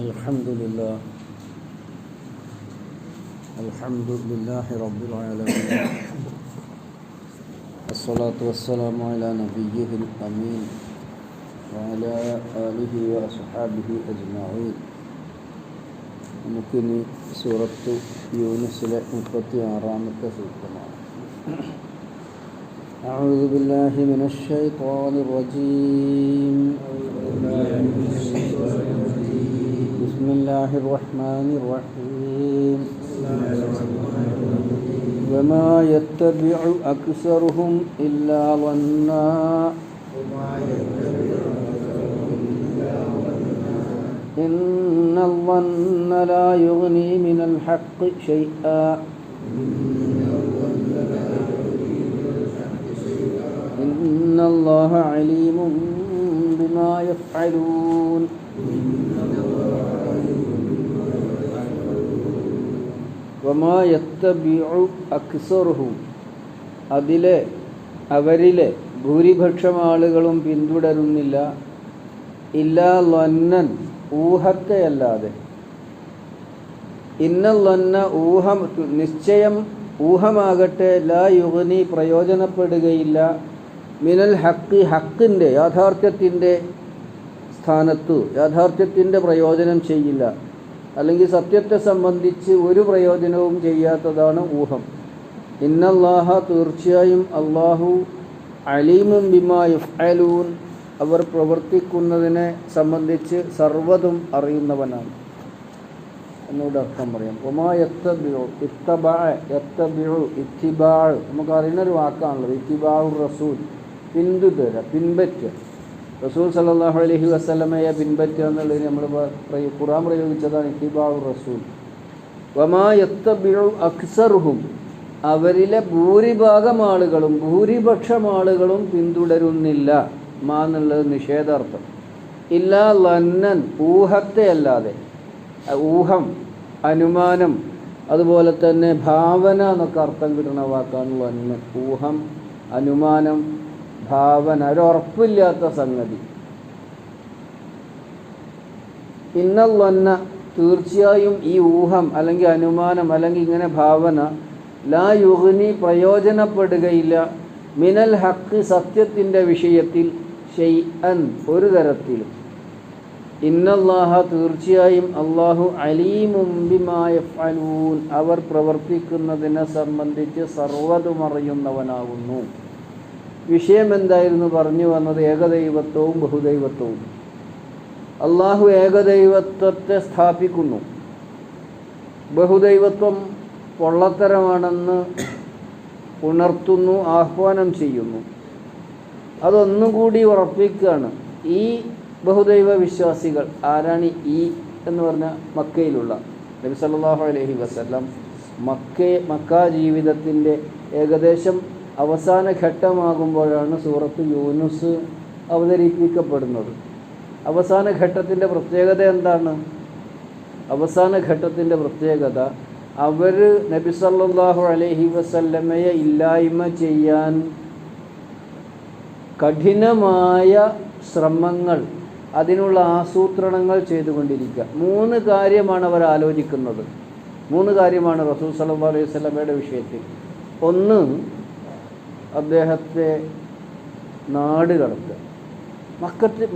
الحمد لله رب العالمين الصلاة والسلام على نبيه الأمين وعلى آله وأصحابه أجمعين. നമുക്കിനി സൂറത്ത് യൂനുസിലെ 36-ാമത്തെ സൂക്തമാണ്. أعوذ بالله من الشيطان الرجيم. بسم الله الرحمن الرحيم. وما يتبع أكثرهم إلا ظنا إن الظن لا يغني من الحق شيئا إن الله عليم بما يفعلون. وما يتبع أكثرهم അവരിലെ ഭൂരിപക്ഷം ആളുകളും പിന്തുടരുന്നില്ല ഇല്ലാ ലന്നൻ ഊഹത്തെയല്ലാതെ. ഇന്ന ലന്ന ഊഹം നിശ്ചയം ഊഹമാകട്ടെ ലാ യുഗ്നി പ്രയോജനപ്പെടുകയില്ല മിനൽ ഹക്കി ഹക്കിൻ്റെ യാഥാർത്ഥ്യത്തിൻ്റെ സ്ഥാനത്ത് യാഥാർത്ഥ്യത്തിൻ്റെ പ്രയോജനം ചെയ്യില്ല, അല്ലെങ്കിൽ സത്യത്തെ സംബന്ധിച്ച് ഒരു പ്രയോജനവും ചെയ്യാത്തതാണ് ഊഹം. ഇന്നല്ലാഹ തീർച്ചയായും അള്ളാഹു അലീമും ബിമാ യഫ്അലൂൻ അവർ പ്രവർത്തിക്കുന്നതിനെ സംബന്ധിച്ച് സർവ്വതും അറിയുന്നവനാണ് എന്നോട് അർത്ഥം പറയാം. ഒമാ യത്തബിഉ യത്തബിഉ ഇത്തിബാഅ നമുക്കറിയുന്നൊരു വാക്കാണല്ലോ. ഇത്തിബാഉ റസൂൽ പിൻപറ്റുക. റസൂൽ സല്ലല്ലാഹു അലൈഹി വസല്ലമയെ പിൻപറ്റുക എന്നുള്ളതിന് നമ്മൾ ഖുർആൻ പ്രയോഗിച്ചതാണ് ഇത്തിബാഉ റസൂൽ. വമാ യത്തബിഉ അക്സറുഹും അവരിലെ ഭൂരിഭാഗം ആളുകളും ഭൂരിപക്ഷം ആളുകളും പിന്തുടരുന്നില്ല മാ എന്നുള്ളത് നിഷേധാർത്ഥം. ഇല്ലാ ലന്നൻ ഊഹത്തെ അല്ലാതെ. ഊഹം, അനുമാനം, അതുപോലെ തന്നെ ഭാവന എന്നൊക്കെ അർത്ഥം കിട്ടുന്ന വാക്കാണ് ലന്നൻ. ഊഹം, അനുമാനം, ഭാവന, ഒരുറപ്പില്ലാത്ത സംഗതി. ഇന്നൽ ലന്ന തീർച്ചയായും ഈ ഊഹം അല്ലെങ്കിൽ അനുമാനം അല്ലെങ്കിൽ ഇങ്ങനെ ഭാവന ലാ യുഗ്നി പ്രയോജനപ്പെടുകയില്ല മിനൽ ഹക്ക് സത്യത്തിൻ്റെ വിഷയത്തിൽ ഷൈഅൻ ഒരു തരത്തിലും. ഇന്നല്ലാഹ തീർച്ചയായും അല്ലാഹു അലീമും ബിമാ യഫ്അലൂൻ അവർ പ്രവർത്തിക്കുന്നതിനെ സംബന്ധിച്ച് സർവ്വതും അറിയുന്നവനാകുന്നു. വിഷയം എന്തായിരുന്നു പറഞ്ഞു വന്നത്? ഏകദൈവത്വവും ബഹുദൈവത്വവും. അള്ളാഹു ഏകദൈവത്വത്തെ സ്ഥാപിക്കുന്നു, ബഹുദൈവത്വം പൊള്ളത്തരമാണെന്ന് ഉണർത്തുന്നു, ആഹ്വാനം ചെയ്യുന്നു. അതൊന്നുകൂടി ഉറപ്പിക്കുകയാണ്. ഈ ബഹുദൈവ വിശ്വാസികൾ ആരാണ്? ഈ എന്ന് പറഞ്ഞാൽ മക്കയിലുള്ള നബി സല്ലല്ലാഹു അലൈഹി വസല്ലം മക്ക ജീവിതത്തിൻ്റെ ഏകദേശം അവസാന ഘട്ടമാകുമ്പോഴാണ് സൂറത്ത് യൂനുസ് അവതരിപ്പിക്കപ്പെടുന്നത്. അവസാന ഘട്ടത്തിൻ്റെ പ്രത്യേകത എന്താണ്? അവസാന ഘട്ടത്തിൻ്റെ പ്രത്യേകത അവർ നബി സല്ലല്ലാഹു അലൈഹി വസല്ലമയെ ഇല്ലായ്മ ചെയ്യാൻ കഠിനമായ ശ്രമങ്ങൾ, അതിനുള്ള ആസൂത്രണങ്ങൾ ചെയ്തുകൊണ്ടിരിക്കുക. 3 കാര്യമാണ് അവർ ആലോചിക്കുന്നത്. 3 കാര്യമാണ് റസൂൽ സല്ലല്ലാഹു അലൈഹി വസല്ലമയുടെ വിഷയത്തിൽ. ഒന്ന്, അദ്ദേഹത്തെ നാട് കടത്തുക,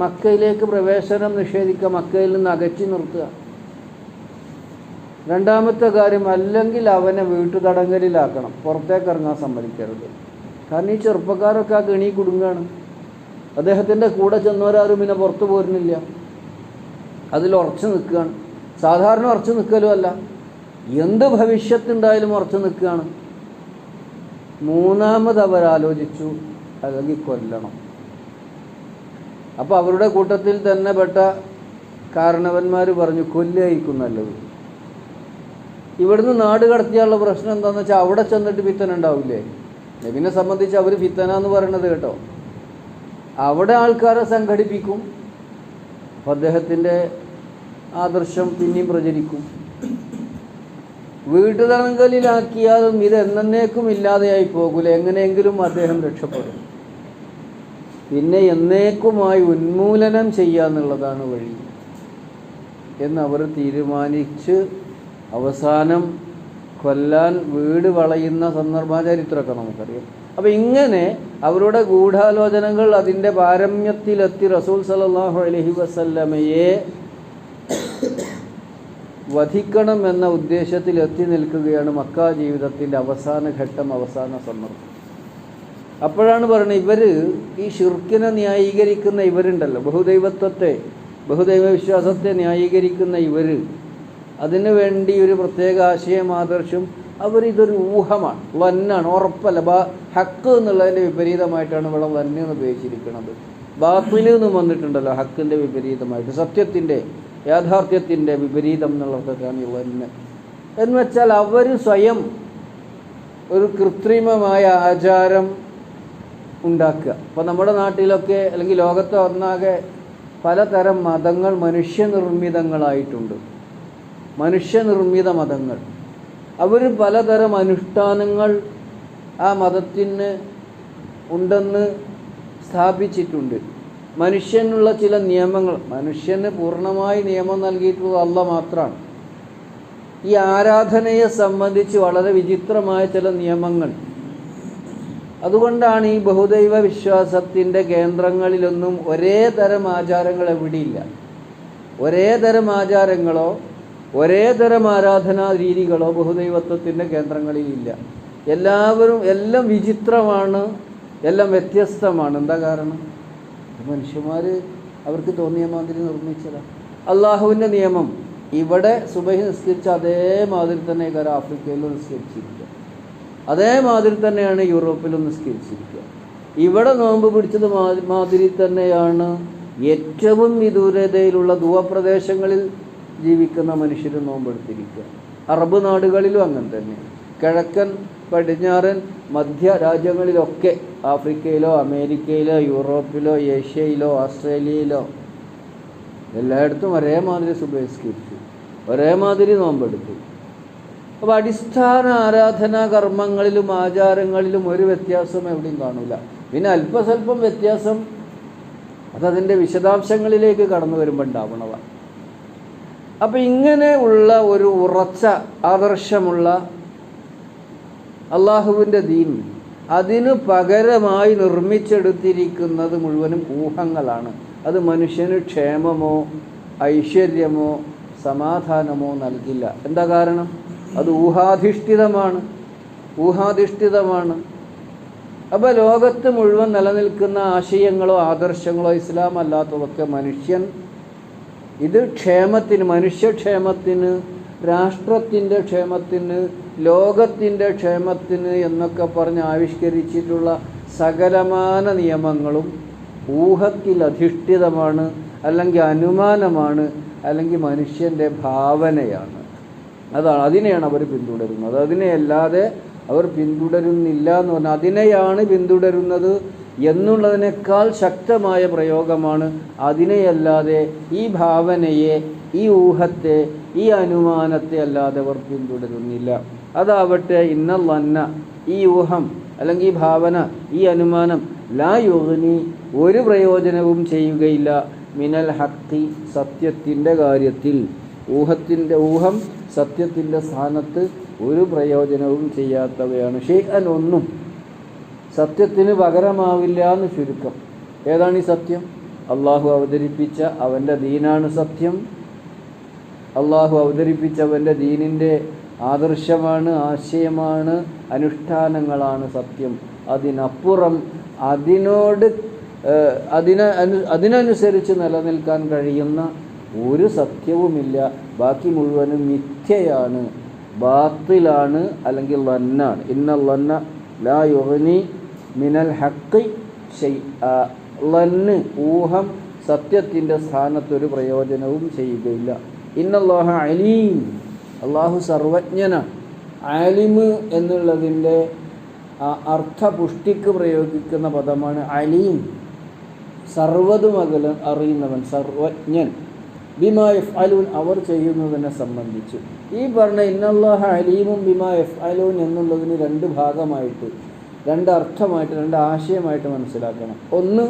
മക്കയിലേക്ക് പ്രവേശനം നിഷേധിക്കുക, മക്കയിൽ നിന്ന് അകറ്റി നിർത്തുക. രണ്ടാമത്തെ കാര്യം, അല്ലെങ്കിൽ അവനെ വീട്ടുതടങ്കലിലാക്കണം, പുറത്തേക്ക് ഇറങ്ങാൻ സമ്മതിക്കരുത്. കാരണം ഈ ചെറുപ്പക്കാരൊക്കെ ആ കെണി കുടുങ്ങാണ്. അദ്ദേഹത്തിൻ്റെ കൂടെ ചെന്നവരാരും പിന്നെ പുറത്തു പോരുന്നില്ല, അതിൽ ഉറച്ചു നിൽക്കുകയാണ്. സാധാരണ ഉറച്ചു നിൽക്കലും അല്ല, എന്ത് ഭവിഷ്യത്തുണ്ടായാലും ഉറച്ചു നിൽക്കുകയാണ്. മൂന്നാമത് അവരാലോചിച്ചു, അല്ലെങ്കിൽ കൊല്ലണം. അപ്പോൾ അവരുടെ കൂട്ടത്തിൽ തന്നെ പെട്ട കാരണവന്മാർ പറഞ്ഞു, കൊല്ലുകയായിരിക്കും നല്ലത്. ഇവിടുന്ന് നാട് കടത്തിയാലുള്ള പ്രശ്നം എന്താണെന്ന് വെച്ചാൽ അവിടെ ചെന്നിട്ട് ഫിത്തന ഉണ്ടാവില്ലേ? നബിനെ സംബന്ധിച്ച് അവർ ഫിത്തന എന്ന് പറയണത് കേട്ടോ, അവിടെ ആൾക്കാരെ സംഘടിപ്പിക്കും, അപ്പോൾ അദ്ദേഹത്തിൻ്റെ ആദർശം പിന്നെയും പ്രചരിക്കും. വീട്ടുതടങ്കലിലാക്കിയാലും ഇത് എന്നേക്കും ഇല്ലാതെയായി പോകൂല, എങ്ങനെയെങ്കിലും അദ്ദേഹം രക്ഷപ്പെടും. പിന്നെ എന്നേക്കുമായി ഉന്മൂലനം ചെയ്യുക എന്നുള്ളതാണ് വഴി. എന്നവർ തീരുമാനിച്ച് അവസാനം കൊല്ലാൻ വീട് വളയുന്ന ചരിത്രമൊക്കെ നമുക്കറിയാം. അപ്പം ഇങ്ങനെ അവരുടെ ഗൂഢാലോചനകൾ അതിൻ്റെ പാരമ്യത്തിലെത്തി റസൂൽ സല്ലല്ലാഹു അലൈഹി വസല്ലമയെ വധിക്കണം എന്ന ഉദ്ദേശത്തിൽ എത്തി നിൽക്കുകയാണ് മക്ക ജീവിതത്തിൻ്റെ അവസാന ഘട്ടം, അവസാന സന്ദർഭം. അപ്പോഴാണ് പറയുന്നത്, ഇവർ ഈ ഷിർക്കിനെ ന്യായീകരിക്കുന്ന ഇവരുണ്ടല്ലോ, ബഹുദൈവ വിശ്വാസത്തെ ന്യായീകരിക്കുന്ന ഇവർ, അതിനു വേണ്ടി ഒരു പ്രത്യേക ആശയം ആദർശം, അവരിതൊരു ഊഹമാണ്, വന്നാണ്, ഉറപ്പല്ല. ഹക്ക് എന്നുള്ളതിൻ്റെ വിപരീതമായിട്ടാണ് ഇവിടെ വന്ന് എന്ന് ഉപയോഗിച്ചിരിക്കുന്നത്. ബാത്തിൽ എന്നും വന്നിട്ടുണ്ടല്ലോ, ഹക്കിൻ്റെ വിപരീതമായിട്ട്, സത്യത്തിൻ്റെ യാഥാർത്ഥ്യത്തിൻ്റെ വിപരീതം എന്നുള്ളതൊക്കെയാണ് ഈ വന്ന് എന്ന് വെച്ചാൽ അവർ സ്വയം ഒരു കൃത്രിമമായ ആചാരം ഉണ്ടാക്കുക. ഇപ്പോൾ നമ്മുടെ നാട്ടിലൊക്കെ അല്ലെങ്കിൽ ലോകത്തെ ഒന്നാകെ പലതരം മതങ്ങൾ മനുഷ്യനിർമ്മിതങ്ങളായിട്ടുണ്ട്. മനുഷ്യനിർമ്മിത മതങ്ങൾ, അവർ പലതരം അനുഷ്ഠാനങ്ങൾ ആ മതത്തിന് ഉണ്ടെന്ന് സ്ഥാപിച്ചിട്ടുണ്ട്. മനുഷ്യനുള്ള ചില നിയമങ്ങൾ, മനുഷ്യന് പൂർണ്ണമായി നിയമം നൽകിയിട്ടുള്ളത് അല്ലാഹ് മാത്രമാണ്. ഈ ആരാധനയെ സംബന്ധിച്ച് വളരെ വിചിത്രമായ ചില നിയമങ്ങൾ. അതുകൊണ്ടാണ് ഈ ബഹുദൈവ വിശ്വാസത്തിൻ്റെ കേന്ദ്രങ്ങളിലൊന്നും ഒരേ തരം ആചാരങ്ങൾ എവിടെയില്ല. ഒരേ തരം ആചാരങ്ങളോ ഒരേ തരം ആരാധനാ രീതികളോ ബഹുദൈവത്വത്തിൻ്റെ കേന്ദ്രങ്ങളിലില്ല. എല്ലാം വിചിത്രമാണ്, എല്ലാം വ്യത്യസ്തമാണ്. എന്താ കാരണം? മനുഷ്യന്മാർ അവർക്ക് തോന്നിയ മാതിരി നിർമ്മിച്ചതാണ്. അള്ളാഹുവിൻ്റെ നിയമം ഇവിടെ സുബഹി നിസ്കരിച്ച അതേമാതിരി തന്നെ ആഫ്രിക്കയിലും നിസ്കരിച്ചിരിക്കുക, അതേമാതിരി തന്നെയാണ് യൂറോപ്പിലും നിസ്കരിച്ചിരിക്കുക. ഇവിടെ നോമ്പ് പിടിച്ചത് മാതിരി തന്നെയാണ് ഏറ്റവും വിദൂരതയിലുള്ള ദൂരപ്രദേശങ്ങളിൽ ജീവിക്കുന്ന മനുഷ്യർ നോമ്പെടുത്തിരിക്കുക. അറബ് നാടുകളിലും അങ്ങനെ തന്നെ, കിഴക്കൻ പടിഞ്ഞാറൻ മധ്യ രാജ്യങ്ങളിലൊക്കെ, ആഫ്രിക്കയിലോ അമേരിക്കയിലോ യൂറോപ്പിലോ ഏഷ്യയിലോ ഓസ്ട്രേലിയയിലോ എല്ലായിടത്തും ഒരേമാതിരി സുബഹിസ്കരിച്ചു, ഒരേമാതിരി നോമ്പെടുത്തു. അപ്പോൾ അടിസ്ഥാന ആരാധനാ കർമ്മങ്ങളിലും ആചാരങ്ങളിലും ഒരു വ്യത്യാസം എവിടെയും കാണില്ല. പിന്നെ അല്പസ്വല്പം വ്യത്യാസം അതതിൻ്റെ വിശദാംശങ്ങളിലേക്ക് കടന്നു വരുമ്പോൾ ഉണ്ടാവണതാണ്. അപ്പം ഇങ്ങനെ ഉള്ള ഒരു ഉറച്ച ആദർശമുള്ള അള്ളാഹുവിൻ്റെ ദീൻ, അതിനു പകരമായി നിർമ്മിച്ചെടുത്തിരിക്കുന്നത് മുഴുവനും ഊഹങ്ങളാണ്. അത് മനുഷ്യന് ക്ഷേമമോ ഐശ്വര്യമോ സമാധാനമോ നൽകില്ല. എന്താ കാരണം? അത് ഊഹാധിഷ്ഠിതമാണ്. അപ്പോൾ ലോകത്ത് മുഴുവൻ നിലനിൽക്കുന്ന ആശയങ്ങളോ ആദർശങ്ങളോ ഇസ്ലാം അല്ലാത്തതൊക്കെ മനുഷ്യൻ ഇത് ക്ഷേമത്തിന്, മനുഷ്യക്ഷേമത്തിന്, രാഷ്ട്രത്തിൻ്റെ ക്ഷേമത്തിന്, ലോകത്തിൻ്റെ ക്ഷേമത്തിന് എന്നൊക്കെ പറഞ്ഞ് ആവിഷ്കരിച്ചിട്ടുള്ള സകലമാന നിയമങ്ങളും ഊഹത്തിൽ അധിഷ്ഠിതമാണ്, അല്ലെങ്കിൽ അനുമാനമാണ്, അല്ലെങ്കിൽ മനുഷ്യൻ്റെ ഭാവനയാണ്. അതിനെയാണ് അവർ പിന്തുടരുന്നത്. അതിനെയല്ലാതെ അവർ പിന്തുടരുന്നില്ല എന്ന് പറഞ്ഞാൽ അതിനെയാണ് പിന്തുടരുന്നത് എന്നുള്ളതിനേക്കാൾ ശക്തമായ പ്രയോഗമാണ്. അതിനെയല്ലാതെ ഈ ഭാവനയെ, ഈ ഊഹത്തെ, ഈ അനുമാനത്തെ അല്ലാതെ അവർ പിന്തുടരുന്നില്ല. അതാവട്ടെ ഇന്നല്ലന്ന, ഈ ഊഹം അല്ലെങ്കിൽ ഈ ഭാവന, ഈ അനുമാനം, ലാ യുഗ്നി, ഒരു പ്രയോജനവും ചെയ്യുകയില്ല, മിനൽ ഹഖി, സത്യത്തിൻ്റെ കാര്യത്തിൽ. ഊഹം സത്യത്തിൻ്റെ സ്ഥാനത്ത് ഒരു പ്രയോജനവും ചെയ്യാത്തവയാണ്. ഷൈഅൻ, ഒന്നും സത്യത്തിന് പകരമാവില്ല എന്ന് ചുരുക്കം. ഏതാണ് ഈ സത്യം? അള്ളാഹു അവതരിപ്പിച്ച അവൻ്റെ ദീനാണ് സത്യം. അള്ളാഹു അവതരിപ്പിച്ച അവൻ്റെ ദീനിൻ്റെ ആദർശമാണ്, ആശയമാണ്, അനുഷ്ഠാനങ്ങളാണ് സത്യം. അതിനപ്പുറം അതിനനുസരിച്ച് നിലനിൽക്കാൻ കഴിയുന്ന ഒരു സത്യവുമില്ല. ബാക്കി മുഴുവനും മിഥ്യയാണ്, ബാത്തിലാണ്, അല്ലെങ്കിൽ ലന്നാണ്. ഇന്നൽ ലന്ന ലാ യുഗ്നി മിനൽ ഹഖി ഷൈഅ. ലന്ന്, ഊഹം സത്യത്തിൻ്റെ സ്ഥാനത്തൊരു പ്രയോജനവും ചെയ്യുകയില്ല. ഇന്നല്ലാഹ അലീം, അള്ളാഹു സർവജ്ഞനാണ്. ആലിമ് എന്നുള്ളതിൻ്റെ അർത്ഥപുഷ്ടിക്ക് പ്രയോഗിക്കുന്ന പദമാണ് അലീം. സർവ്വതും അറിയുന്നവൻ, സർവജ്ഞൻ. ബിമാ യഫ്അലൂൻ, അവർ ചെയ്യുന്നതിനെ സംബന്ധിച്ച്. ഈ പറഞ്ഞ ഇന്നല്ലാഹ അലീമും ബിമാ യഫ്അലൂൻ എന്നുള്ളതിന് രണ്ട് ഭാഗമായിട്ട്, രണ്ട് അർത്ഥമായിട്ട്, രണ്ട് ആശയമായിട്ട് മനസ്സിലാക്കണം. ഒന്ന്,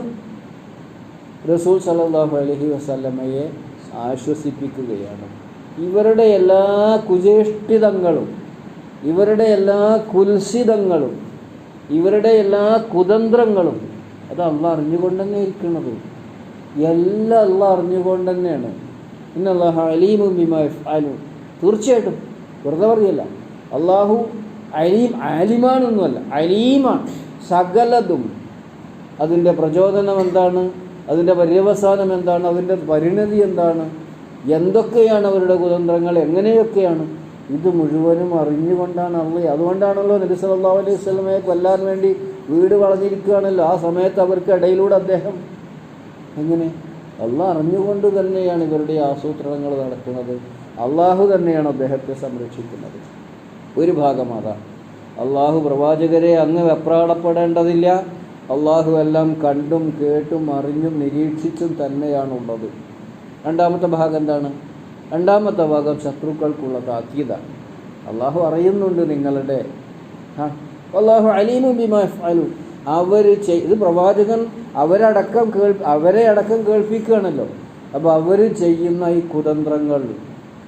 റസൂൽ സല്ലല്ലാഹു അലൈഹി വസല്ലമയെ ആശ്വസിപ്പിക്കുകയാണ്. ഇവരുടെ എല്ലാ കുചേഷ്ടിതങ്ങളും, ഇവരുടെ എല്ലാ കുൽസിതങ്ങളും, ഇവരുടെ എല്ലാ കുതന്ത്രങ്ങളും അത് അള്ളാഹ് അറിഞ്ഞുകൊണ്ട് തന്നെ ഇരിക്കുന്നത്. എല്ലാം അള്ളാഹ് അറിഞ്ഞുകൊണ്ട് തന്നെയാണ്. ഇന്നല്ലാഹ അലീമും ബിമാ യഫ്അലൂൻ. തീർച്ചയായിട്ടും വെറുതെ പറയല്ല, അള്ളാഹു അലീം, ആലിമാനൊന്നുമല്ല, അലീമാണ്. സകലതും അതിൻ്റെ പ്രചോദനം എന്താണ്, അതിൻ്റെ പര്യവസാനം എന്താണ്, അതിൻ്റെ പരിണതി എന്താണ്, എന്തൊക്കെയാണ് അവരുടെ കുതന്ത്രങ്ങൾ, എങ്ങനെയൊക്കെയാണ്, ഇത് മുഴുവനും അറിഞ്ഞുകൊണ്ടാണ് അള്ളാഹ്. അതുകൊണ്ടാണല്ലോ നബി സല്ലല്ലാഹു അലൈഹി വസല്ലമയെ കൊല്ലാൻ വേണ്ടി വീട് വളഞ്ഞിരിക്കുകയാണല്ലോ. ആ സമയത്ത് അവർക്ക് ഇടയിലൂടെ അദ്ദേഹം എങ്ങനെ, അള്ളാഹ് അറിഞ്ഞുകൊണ്ട് തന്നെയാണ് ഇവരുടെ ആസൂത്രണങ്ങൾ നടക്കുന്നത്. അള്ളാഹു തന്നെയാണ് അദ്ദേഹത്തെ സംരക്ഷിക്കുന്നത്. ഒരു ഭാഗം അതാണ്. അള്ളാഹു പ്രവാചകരെ അങ്ങ് വെപ്രാളപ്പെടേണ്ടതില്ല. അള്ളാഹു എല്ലാം കണ്ടും കേട്ടും അറിഞ്ഞും നിരീക്ഷിച്ചും തന്നെയാണുള്ളത്. രണ്ടാമത്തെ ഭാഗം എന്താണ്? രണ്ടാമത്തെ ഭാഗം ശത്രുക്കൾക്കുള്ള താക്കീതാണ്. അള്ളാഹു അറിയുന്നുണ്ട് നിങ്ങളുടെ, അള്ളാഹു അലീമും ബിമാ യഫ്അലൂൻ. ഇത് പ്രവാചകൻ അവരെ അടക്കം കേൾപ്പിക്കുകയാണല്ലോ. അപ്പോൾ അവർ ചെയ്യുന്ന ഈ കുതന്ത്രങ്ങൾ,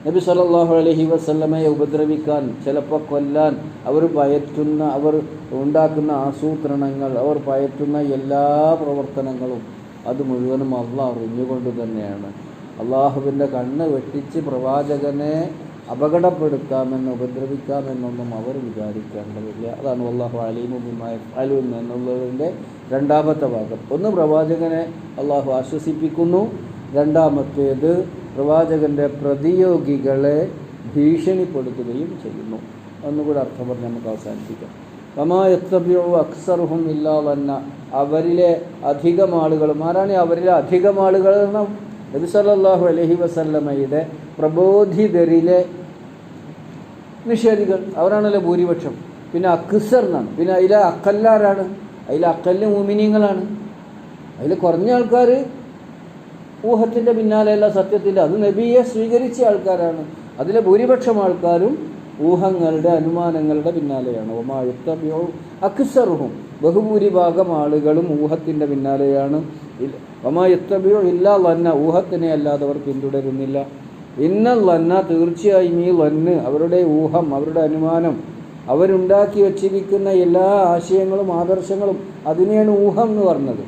നബി സല്ലല്ലാഹു അലൈഹി വസല്ലമയെ ഉപദ്രവിക്കാൻ, ചിലപ്പോൾ കൊല്ലാൻ അവർ പയറ്റുന്ന, അവർ ഉണ്ടാക്കുന്ന ആസൂത്രണങ്ങൾ, അവർ പയറ്റുന്ന എല്ലാ പ്രവർത്തനങ്ങളും അത് മുഴുവനും അള്ളാഹ് അറിഞ്ഞുകൊണ്ട് തന്നെയാണ്. അള്ളാഹുവിൻ്റെ കണ്ണ് വെട്ടിച്ച് പ്രവാചകനെ അപകടപ്പെടുത്താമെന്ന്, ഉപദ്രവിക്കാമെന്നൊന്നും അവർ വിചാരിക്കേണ്ടതില്ല. അതാണ് അല്ലാഹു അലീമും ബിമാ യഫ്അലൂൻ എന്നുള്ളതിൻ്റെ രണ്ടാമത്തെ ഭാഗം. ഒന്ന്, പ്രവാചകനെ അള്ളാഹു ആശ്വസിപ്പിക്കുന്നു. രണ്ടാമത്തേത്, പ്രവാചകൻ്റെ പ്രതിയോഗികളെ ഭീഷണിപ്പെടുത്തുകയും ചെയ്യുന്നു. ഒന്നുകൂടെ അർത്ഥം പറഞ്ഞ് നമുക്ക് അവസാനിപ്പിക്കാം. വമാ യത്തബിഉ അക്സറുഹും ഇല്ലാ വന്ന. അവരിലെ അധികം ആളുകളും, ആരാണ് അവരിലെ അധികം ആളുകൾ? നബി സല്ലല്ലാഹു അലൈഹി വസല്ലമയുടെ പ്രബോധിതരിലെ നിഷേധികൾ, അവരാണല്ലോ ഭൂരിപക്ഷം. പിന്നെ അക്സർ എന്നാണ്. പിന്നെ അതിലെ അക്കല്ലാരാണ്? അതിലെ അക്കല്ല് മുഅ്മിനീങ്ങളാണ്. അതിൽ കുറഞ്ഞ ആൾക്കാർ ഊഹത്തിൻ്റെ പിന്നാലെയല്ല, സത്യത്തിൻ്റെ, അത് നബിയെ സ്വീകരിച്ച ആൾക്കാരാണ്. അതിലെ ഭൂരിപക്ഷം ആൾക്കാരും ഊഹങ്ങളുടെ, അനുമാനങ്ങളുടെ പിന്നാലെയാണ്. വമാ യത്തബിഉ അക്സറുഹും, ബഹുഭൂരിഭാഗം ആളുകളും ഊഹത്തിൻ്റെ പിന്നാലെയാണ്. വമാ യത്തബിഉ ഇല്ലാ ലന്ന, ഊഹത്തിനെ അല്ലാതെ അവർ പിന്തുടരുന്നില്ല. ഇന്ന ലന്ന, തീർച്ചയായും ഈ ലന്ന്, അവരുടെ ഊഹം, അവരുടെ അനുമാനം, അവരുണ്ടാക്കി വച്ചിരിക്കുന്ന എല്ലാ ആശയങ്ങളും ആദർശങ്ങളും, അതിനെയാണ് ഊഹം എന്ന് പറഞ്ഞത്.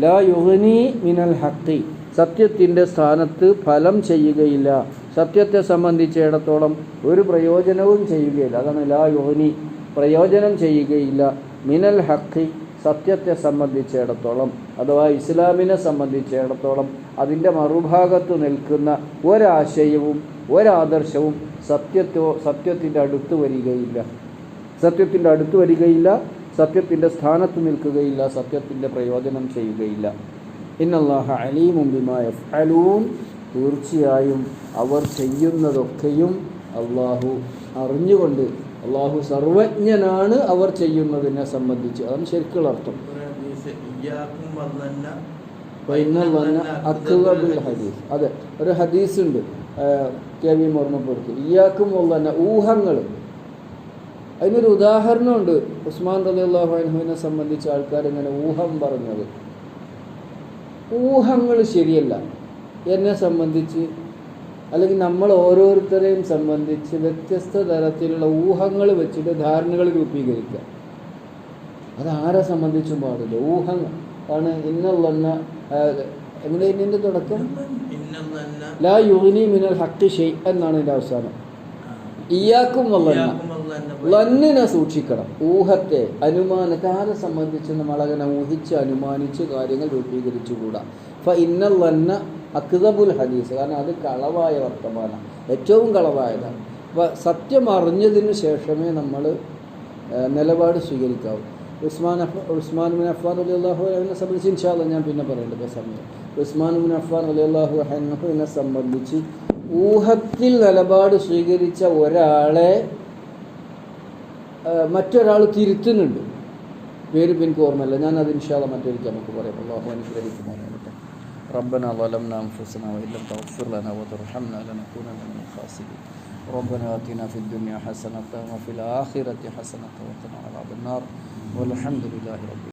ലാ യുഗ്നി മിനൽ ഹഖി, സത്യത്തിൻ്റെ സ്ഥാനത്ത് ഫലം ചെയ്യുകയില്ല. സത്യത്തെ സംബന്ധിച്ചിടത്തോളം ഒരു പ്രയോജനവും ചെയ്യുകയില്ല. അതാണ് ലാ യുഗ്നി, പ്രയോജനം ചെയ്യുകയില്ല. മിനൽ ഹഖി, സത്യത്തെ സംബന്ധിച്ചിടത്തോളം, അഥവാ ഇസ്ലാമിനെ സംബന്ധിച്ചിടത്തോളം അതിൻ്റെ മറുഭാഗത്ത് നിൽക്കുന്ന ഒരാശയവും ഒരാദർശവും സത്യത്തിൻ്റെ അടുത്ത് വരികയില്ല. സത്യത്തിൻ്റെ അടുത്ത് വരികയില്ല, സത്യത്തിൻ്റെ സ്ഥാനത്ത് നിൽക്കുകയില്ല, സത്യത്തിൻ്റെ പ്രയോജനം ചെയ്യുകയില്ല. ഇന്നല്ലാഹ അലീമും ബിമാ യഫ്അലൂൻ, തീർച്ചയായും അവർ ചെയ്യുന്നതൊക്കെയും അള്ളാഹു അറിഞ്ഞുകൊണ്ട്, അള്ളാഹു സർവജ്ഞനാണ് അവർ ചെയ്യുന്നതിനെ സംബന്ധിച്ച്. അതാണ് ശരിക്കുള്ള അർത്ഥം. ഹദീസ്, അതെ, ഒരു ഹദീസ് ഉണ്ട്, കെ.വി. ഓർമ്മപ്പെടുത്തി. ഇയ്യാക്കും വല്ലന്ന, ഊഹങ്ങൾ. അതിനൊരു ഉദാഹരണമുണ്ട്. ഉസ്മാൻ റളിയല്ലാഹു അൻഹുവിനെ സംബന്ധിച്ച് ആൾക്കാർ ഇങ്ങനെ ഊഹം പറഞ്ഞത്. ഊഹങ്ങൾ ശരിയല്ല. എന്നെ സംബന്ധിച്ച്, അല്ലെങ്കിൽ നമ്മൾ ഓരോരുത്തരെയും സംബന്ധിച്ച് വ്യത്യസ്ത തരത്തിലുള്ള ഊഹങ്ങൾ വെച്ചിട്ട് ധാരണകൾ രൂപീകരിക്കുക, അതാരെ സംബന്ധിച്ചും പാടില്ല. ഊഹങ്ങൾ ആണ്. ഇന്നല്ലന്ന, എങ്ങനെ ഇതിൻ്റെ തുടക്കം? ലാ യുഗ്നി മിനൽ ഹഖി ഷൈഅൻ എന്നാണ് ഇതിൻ്റെ അവസാനം. ഇയ്യാക്കും വല്ലന്ന, ലന്നിനെ സൂക്ഷിക്കണം. ഊഹത്തെ, അനുമാനത്തെ, ആരെ സംബന്ധിച്ച് നമ്മളങ്ങനെ ഊഹിച്ച് അനുമാനിച്ച് കാര്യങ്ങൾ രൂപീകരിച്ചുകൂടാ. ഇന്നൽ ലന്ന അക്ദബുൽ ഹദീസ്, കാരണം അത് കളവായ വർത്തമാനം, ഏറ്റവും കളവായതാണ്. അപ്പോൾ സത്യം അറിഞ്ഞതിന് ശേഷമേ നമ്മൾ നിലപാട് സ്വീകരിക്കാവൂ. ഉസ്മാൻ ബിൻ അഫ്ഫാൻ റളിയല്ലാഹു അൻഹുവിനെ സംബന്ധിച്ച് ഇൻഷാ അല്ലാഹ് ഞാൻ പിന്നെ പറയേണ്ടത് സമയം. ഉസ്മാൻ ബിൻ അഫ്ഫാൻ റളിയല്ലാഹു അൻഹുവിനെ സംബന്ധിച്ച് ഊഹത്തിൽ നിലപാട് സ്വീകരിച്ച ഒരാളെ മറ്റൊരാൾ തിരുത്തുന്നുണ്ട്. പേര് എനിക്ക് ഓർമ്മയില്ല, ഞാനത് ഇൻഷാ അല്ലാഹ് മറ്റൊരിക്കൽ നമുക്ക് പറയാം. അല്ലാഹു അനുഗ്രഹിക്കുമാറാകട്ടെ. ربنا ظلمنا أنفسنا وإن لم تغفر لنا وترحمنا لنكونن من الخاسرين. ربنا آتنا في الدنيا حسنة وفي الآخرة حسنة وقنا عذاب النار والحمد لله رب